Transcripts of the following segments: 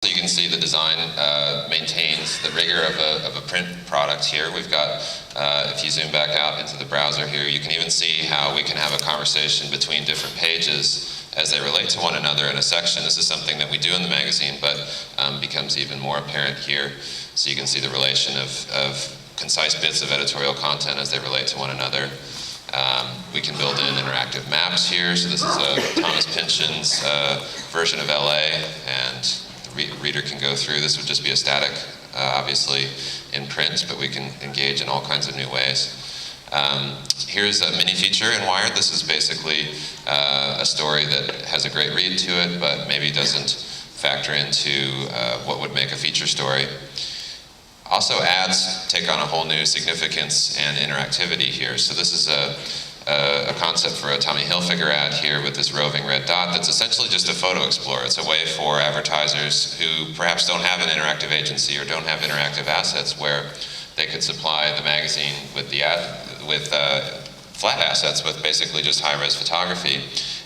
So you can see the design maintains the rigor of a print product here. We've got, if you zoom back out into the browser here, you can even see how we can have a conversation between different pages as they relate to one another in a section. This is something that we do in the magazine, but becomes even more apparent here. So you can see the relation of concise bits of editorial content as they relate to one another. We can build in interactive maps here. So this is Thomas Pynchon's version of LA, and the reader can go through. This would just be a static, obviously, in print, but we can engage in all kinds of new ways. Here's a mini feature in Wired. This is basically a story that has a great read to it, but maybe doesn't factor into what would make a feature story. Also, ads take on a whole new significance and interactivity here. So this is a concept for a Tommy Hilfiger ad here with this roving red dot that's essentially just a photo explorer. It's a way for advertisers who perhaps don't have an interactive agency or don't have interactive assets where they could supply the magazine with flat assets with basically just high-res photography,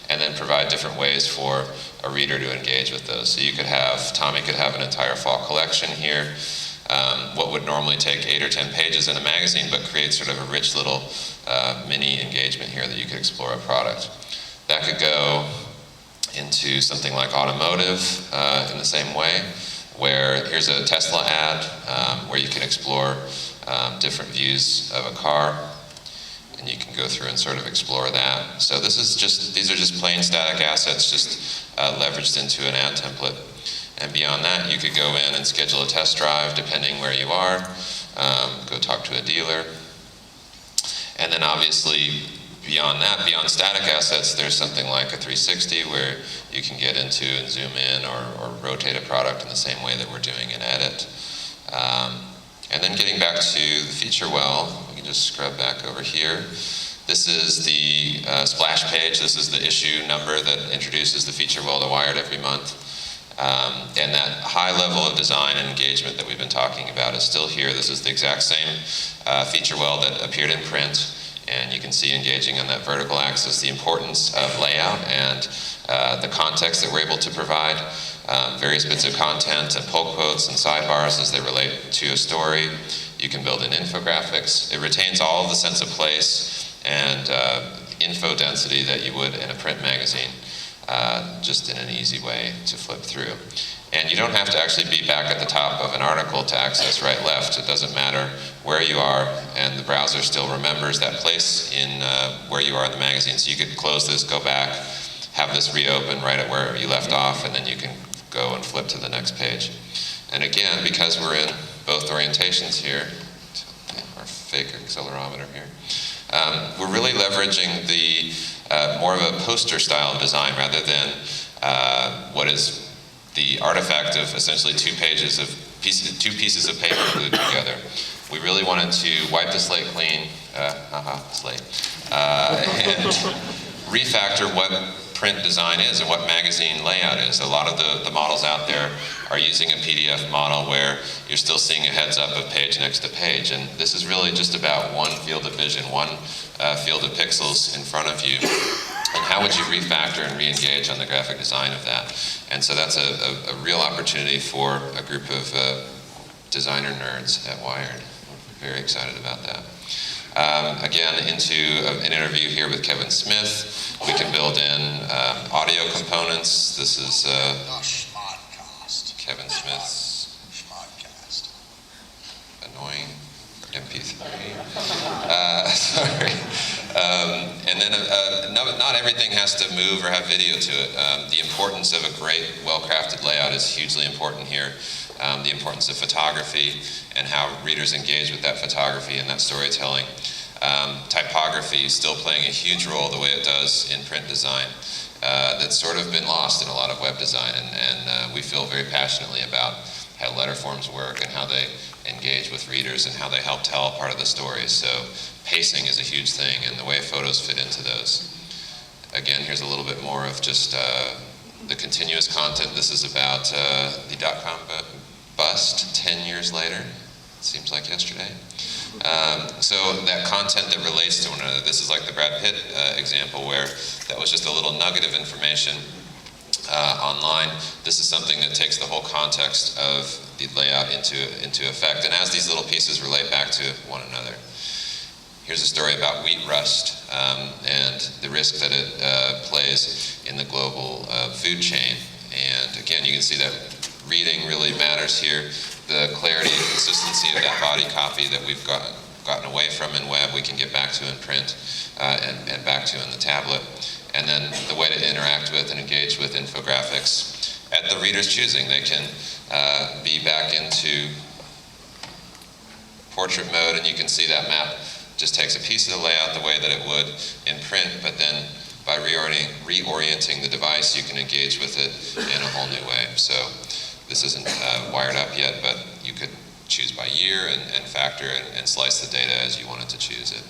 and then provide different ways for a reader to engage with those. So you could have, Tommy could have an entire fall collection here. What would normally take 8 or 10 pages in a magazine, but create sort of a rich little mini engagement here that you could explore a product. That could go into something like automotive in the same way, where here's a Tesla ad where you can explore different views of a car, and you can go through and sort of explore that. So this is these are just plain static assets just leveraged into an ad template. And beyond that, you could go in and schedule a test drive depending where you are, go talk to a dealer. And then obviously, beyond that, beyond static assets, there's something like a 360 where you can get into and zoom in or rotate a product in the same way that we're doing in Edit. And then getting back to the feature well, we can just scrub back over here. This is the splash page. This is the issue number that introduces the feature well to Wired every month. And that high level of design and engagement that we've been talking about is still here. This is the exact same feature well that appeared in print, and you can see engaging on that vertical axis the importance of layout and the context that we're able to provide, various bits of content and pull quotes and sidebars as they relate to a story. You can build in infographics. It retains all of the sense of place and info density that you would in a print magazine. Just in an easy way to flip through. And you don't have to actually be back at the top of an article to access right left. It doesn't matter where you are, and the browser still remembers that place in where you are in the magazine. So you could close this, go back, have this reopen right at where you left off, and then you can go and flip to the next page. And again, because we're in both orientations here, our fake accelerometer here, we're really leveraging the more of a poster style design rather than what is the artifact of essentially two pieces of paper glued together. We really wanted to wipe the slate clean, slate, and refactor what print design is and what magazine layout is. A lot of the models out there are using a PDF model where you're still seeing a heads up of page next to page, and this is really just about one field of vision, one field of pixels in front of you. And how would you refactor and re-engage on the graphic design of that? And so that's a real opportunity for a group of designer nerds at Wired. We're very excited about that. Again, into an interview here with Kevin Smith. We can build in audio components. This is Kevin Smith's annoying MP3. Sorry. And then not everything has to move or have video to it. The importance of a great, well-crafted layout is hugely important here. The importance of photography and how readers engage with that photography and that storytelling. Typography is still playing a huge role the way it does in print design. That's sort of been lost in a lot of web design, and we feel very passionately about how letter forms work and how they engage with readers and how they help tell part of the story. So pacing is a huge thing, and the way photos fit into those. Again, here's a little bit more of just the continuous content. This is about the .com bust 10 years later. It seems like yesterday. So that content that relates to one another. This is like the Brad Pitt example where that was just a little nugget of information online. This is something that takes the whole context of the layout into effect, and as these little pieces relate back to one another. Here's a story about wheat rust and the risk that it plays in the global food chain. And again, you can see that reading really matters here. The clarity and consistency of that body copy that we've gotten away from in web, we can get back to in print and back to in the tablet. And then the way to interact with and engage with infographics at the reader's choosing. They can be back into portrait mode, and you can see that map just takes a piece of the layout the way that it would in print, but then by reorienting the device, you can engage with it in a whole new way. So this isn't wired up yet, but you could choose by year and factor and slice the data as you wanted to choose it.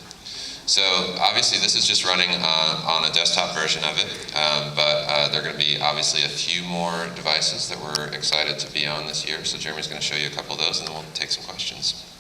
So obviously this is just running on a desktop version of it, but there are going to be obviously a few more devices that we're excited to be on this year. So Jeremy's going to show you a couple of those, and then we'll take some questions.